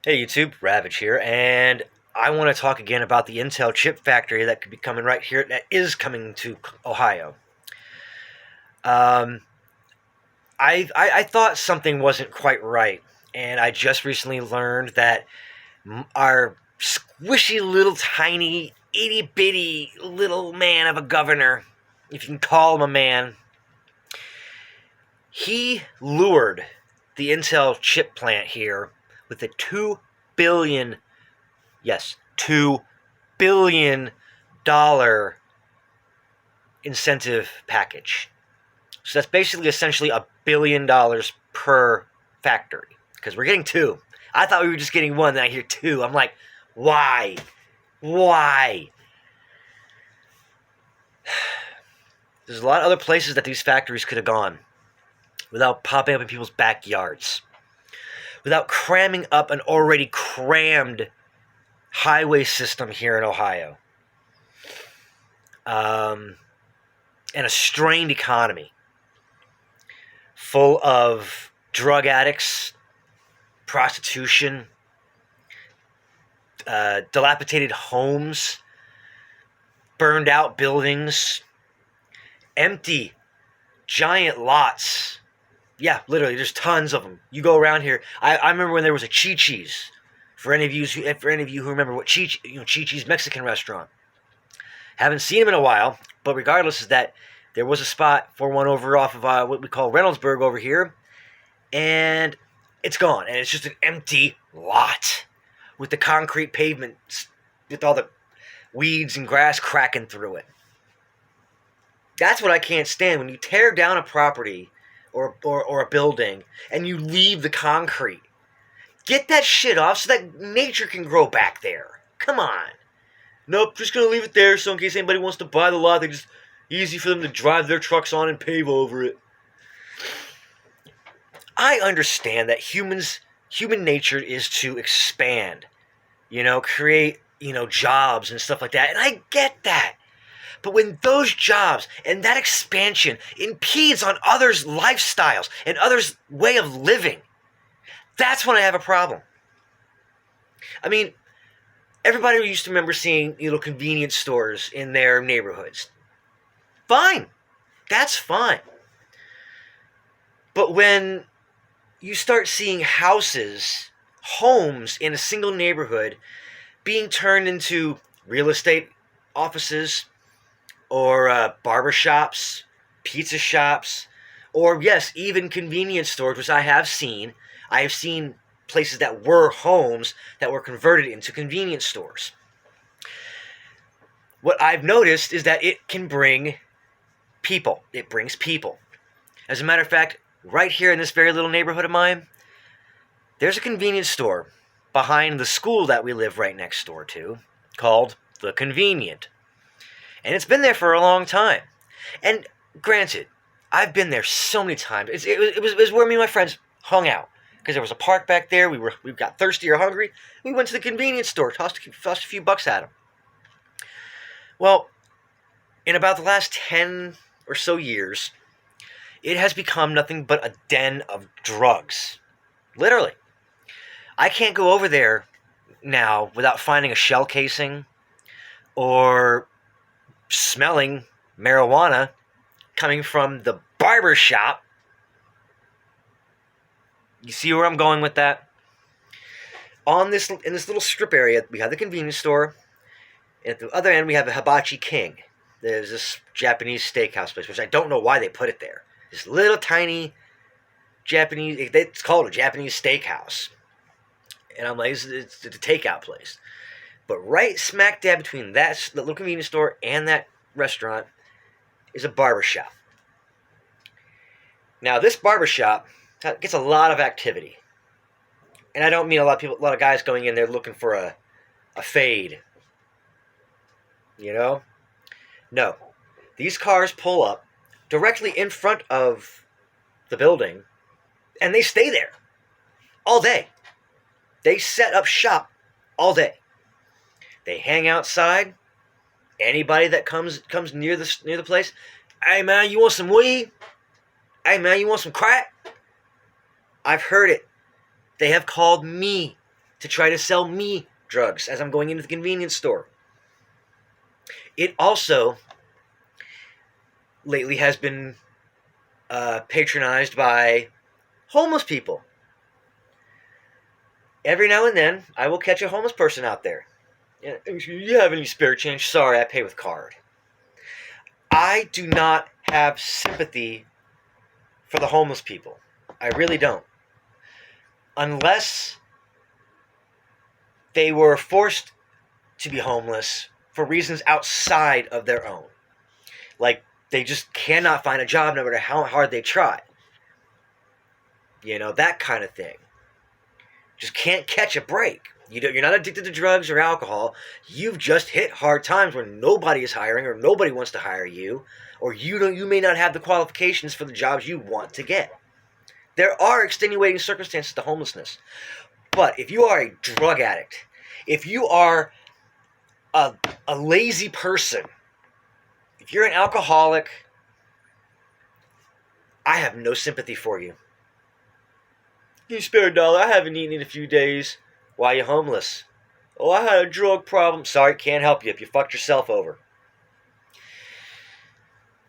Hey YouTube, Ravage here, and I want to talk again about the Intel chip factory that could be coming right here, that is coming to Ohio. Um, I thought something wasn't quite right, and I just recently learned that our squishy little tiny itty bitty little man of a governor, if you can call him a man, he lured the Intel chip plant here with a $2 billion, yes, $2 billion incentive package. So that's basically essentially $1 billion per factory, because we're getting two. I thought we were just getting one, then I hear two. I'm like, why? Why? There's a lot of other places that these factories could have gone without popping up in people's backyards, without cramming up an already crammed highway system here in Ohio, and a strained economy full of drug addicts, prostitution, dilapidated homes, burned out buildings, empty, giant lots. Yeah, literally, there's tons of them. You go around here. I remember when there was a Chi-Chi's. For any of you who remember what Chi-Chi's Mexican restaurant. Haven't seen him in a while, but regardless, is that there was a spot for one over off of what we call Reynoldsburg over here, and it's gone, and it's just an empty lot with the concrete pavement with all the weeds and grass cracking through it. That's what I can't stand, when you tear down a property or a building and you leave the concrete. Get that shit off so that nature can grow back there. Come on. Nope, just gonna leave it there so in case anybody wants to buy the lot, they just easy for them to drive their trucks on and pave over it. I understand that human nature is to expand, create, jobs and stuff like that, and I get that. But when those jobs and that expansion impedes on others' lifestyles and others' way of living, that's when I have a problem. I mean, everybody used to remember seeing convenience stores in their neighborhoods. Fine. That's fine. But when you start seeing homes in a single neighborhood being turned into real estate offices or barbershops, pizza shops, or yes, even convenience stores, which I have seen. I have seen places that were homes that were converted into convenience stores. What I've noticed is that it can bring people. It brings people. As a matter of fact, right here in this very little neighborhood of mine, there's a convenience store behind the school that we live right next door to called The Convenient. And it's been there for a long time. And granted, I've been there so many times. It was where me and my friends hung out. Because there was a park back there. We got thirsty or hungry. We went to the convenience store, tossed a few bucks at them. Well, in about the last 10 or so years, it has become nothing but a den of drugs. Literally. I can't go over there now without finding a shell casing or smelling marijuana coming from the barber shop. You see where I'm going with that? In this little strip area, we have the convenience store, and at the other end, we have a Hibachi King. There's this Japanese steakhouse place, which I don't know why they put it there. This little tiny Japanese, it's called a Japanese steakhouse. And I'm like, it's a takeout place. But right smack dab between the little convenience store and that restaurant is a barbershop. Now, this barbershop gets a lot of activity. And I don't mean a lot of guys going in there looking for a fade. No. These cars pull up directly in front of the building, and they stay there all day. They set up shop all day. They hang outside. Anybody that comes near the place, hey man, you want some weed? Hey man, you want some crack? I've heard it. They have called me to try to sell me drugs as I'm going into the convenience store. It also lately has been patronized by homeless people. Every now and then, I will catch a homeless person out there. You have any spare change? Sorry, I pay with card. I do not have sympathy for the homeless people. I really don't. Unless they were forced to be homeless for reasons outside of their own. Like, they just cannot find a job no matter how hard they try. You know, that kind of thing. Just can't catch a break. You're not addicted to drugs or alcohol. You've just hit hard times where nobody is hiring or nobody wants to hire you, or you may not have the qualifications for the jobs you want to get. There are extenuating circumstances to homelessness. But if you are a drug addict, if you are a lazy person, if you're an alcoholic, I have no sympathy for you. You spare $1, I haven't eaten in a few days. Why are you homeless? Oh, I had a drug problem. Sorry, can't help you if you fucked yourself over.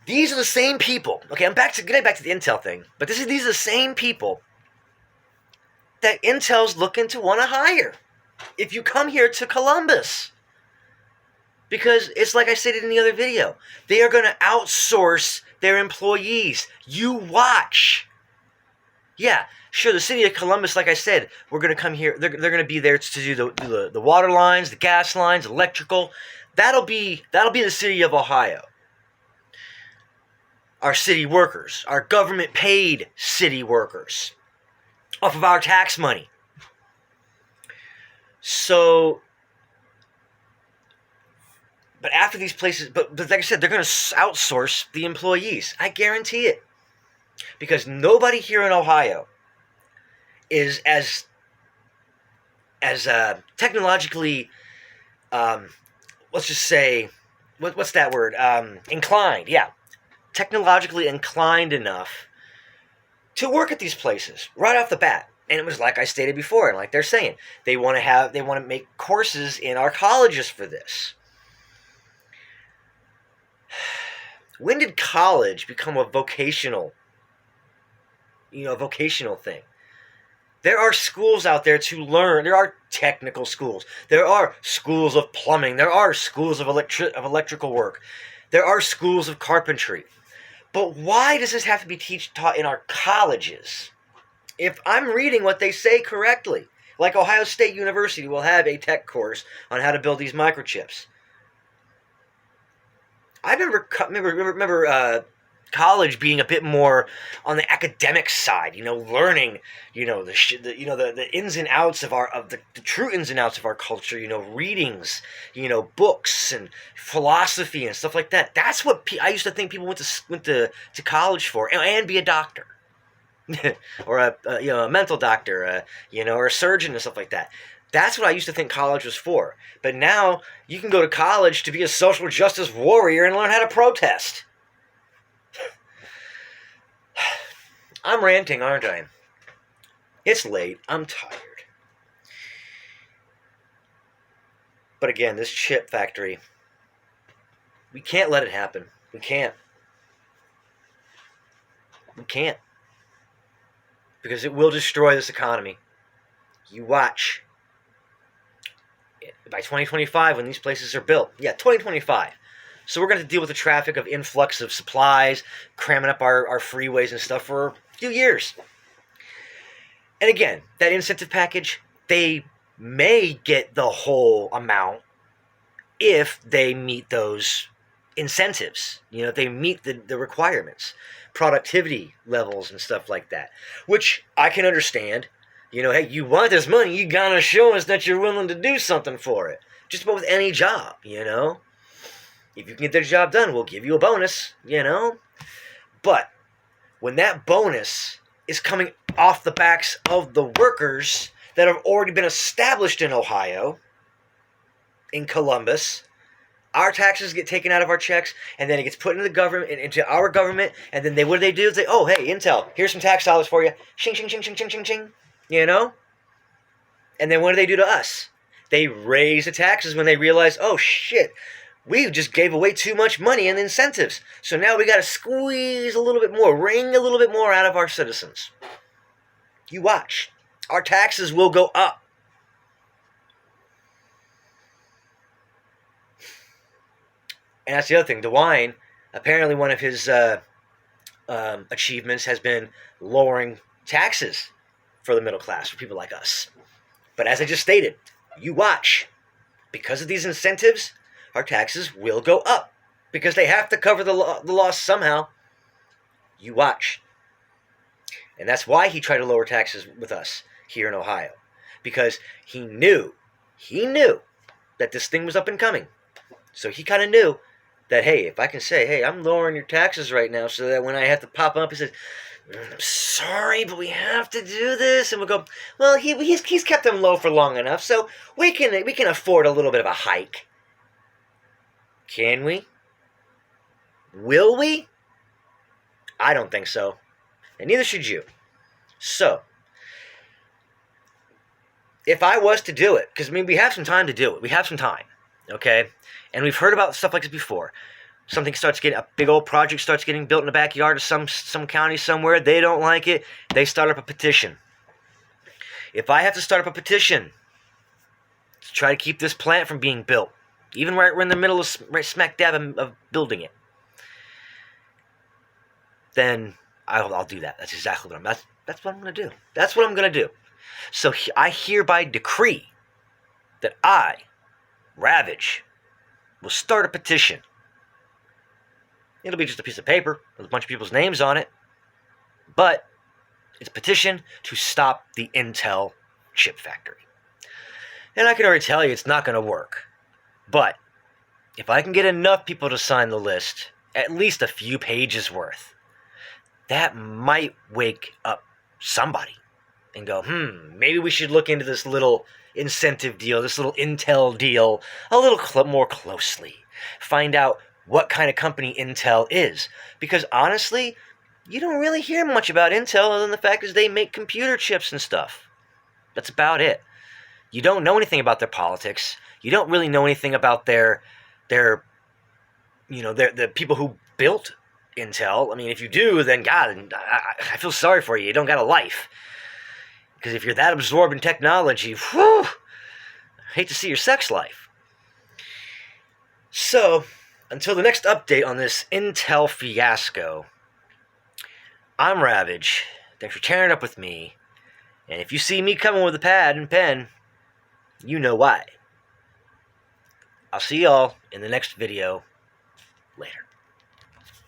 These are the same people. Okay, I'm getting back to the Intel thing. But these are the same people that Intel's looking to want to hire if you come here to Columbus. Because it's like I stated in the other video. They are going to outsource their employees. You watch. Yeah, sure, the city of Columbus, like I said, we're going to come here. They're going to be there to do the water lines, the gas lines, electrical. That'll be the city of Ohio. Our city workers, our government-paid city workers, off of our tax money. So, but after these places, but like I said, they're going to outsource the employees. I guarantee it. Because nobody here in Ohio is as technologically, let's just say, what's that word? Inclined, yeah. Technologically inclined enough to work at these places right off the bat. And it was like I stated before, and like they're saying, they want to make courses in our colleges for this. When did college become a vocational thing? There are schools out there to learn. There are technical schools. There are schools of plumbing. There are schools of electrical work. There are schools of carpentry. But why does this have to be taught in our colleges? If I'm reading what they say correctly, like Ohio State University will have a tech course on how to build these microchips. I remember college being a bit more on the academic side, learning, the ins and outs of the true ins and outs of our culture, readings, books and philosophy and stuff like that. That's what I used to think people went to college for, and be a doctor, or a mental doctor, or a surgeon and stuff like that. That's what I used to think college was for. But now you can go to college to be a social justice warrior and learn how to protest. I'm ranting, aren't I? It's late. I'm tired. But again, this chip factory, we can't let it happen. We can't. We can't. Because it will destroy this economy. You watch. By 2025, when these places are built. Yeah, 2025. So we're going to deal with the traffic of influx of supplies, cramming up our freeways and stuff for a few years. And again, that incentive package, they may get the whole amount if they meet those incentives. If they meet the requirements, productivity levels and stuff like that, which I can understand. Hey, you want this money, you gotta show us that you're willing to do something for it. Just about with any job, If you can get the job done, we'll give you a bonus, But when that bonus is coming off the backs of the workers that have already been established in Ohio, in Columbus, our taxes get taken out of our checks, and then it gets put into the government, into our government, and then what do? They say, oh, hey, Intel, here's some tax dollars for you. Shing, shing, shing, shing, shing, shing, shing. And then what do they do to us? They raise the taxes when they realize, oh shit, we just gave away too much money in incentives. So now we got to squeeze a little bit more, wring a little bit more out of our citizens. You watch. Our taxes will go up. And that's the other thing. DeWine, apparently one of his achievements has been lowering taxes for the middle class, for people like us. But as I just stated, you watch. Because of these incentives, our taxes will go up. Because they have to cover the loss somehow. You watch. And that's why he tried to lower taxes with us here in Ohio. Because he knew that this thing was up and coming. So he kind of knew that, hey, if I can say, hey, I'm lowering your taxes right now so that when I have to pop up, he says, I'm sorry, but we have to do this. And we'll go, well, he's kept them low for long enough, so we can afford a little bit of a hike. Can we? Will we? I don't think so. And neither should you. So, if I was to do it, because, I mean, we have some time to do it. We have some time, okay? And we've heard about stuff like this before. A big old project starts getting built in the backyard of some county somewhere. They don't like it. They start up a petition. If I have to start up a petition to try to keep this plant from being built, even right we're in the middle of right smack dab of building it, then I'll do that. That's exactly what that's what I'm going to do. That's what I'm going to do. So I hereby decree that I, Ravage, will start a petition. It'll be just a piece of paper with a bunch of people's names on it. But it's a petition to stop the Intel chip factory. And I can already tell you it's not going to work. But if I can get enough people to sign the list, at least a few pages worth, that might wake up somebody and go, maybe we should look into this little incentive deal, this little Intel deal, a little more closely. Find out what kind of company Intel is. Because honestly, you don't really hear much about Intel other than the fact is they make computer chips and stuff. That's about it. You don't know anything about their politics. You don't really know anything about the people who built Intel. I mean, if you do, then God, I feel sorry for you. You don't got a life. Because if you're that absorbed in technology, I hate to see your sex life. So, until the next update on this Intel fiasco, I'm Ravage. Thanks for tearing up with me. And if you see me coming with a pad and pen, you know why. I'll see y'all in the next video. Later.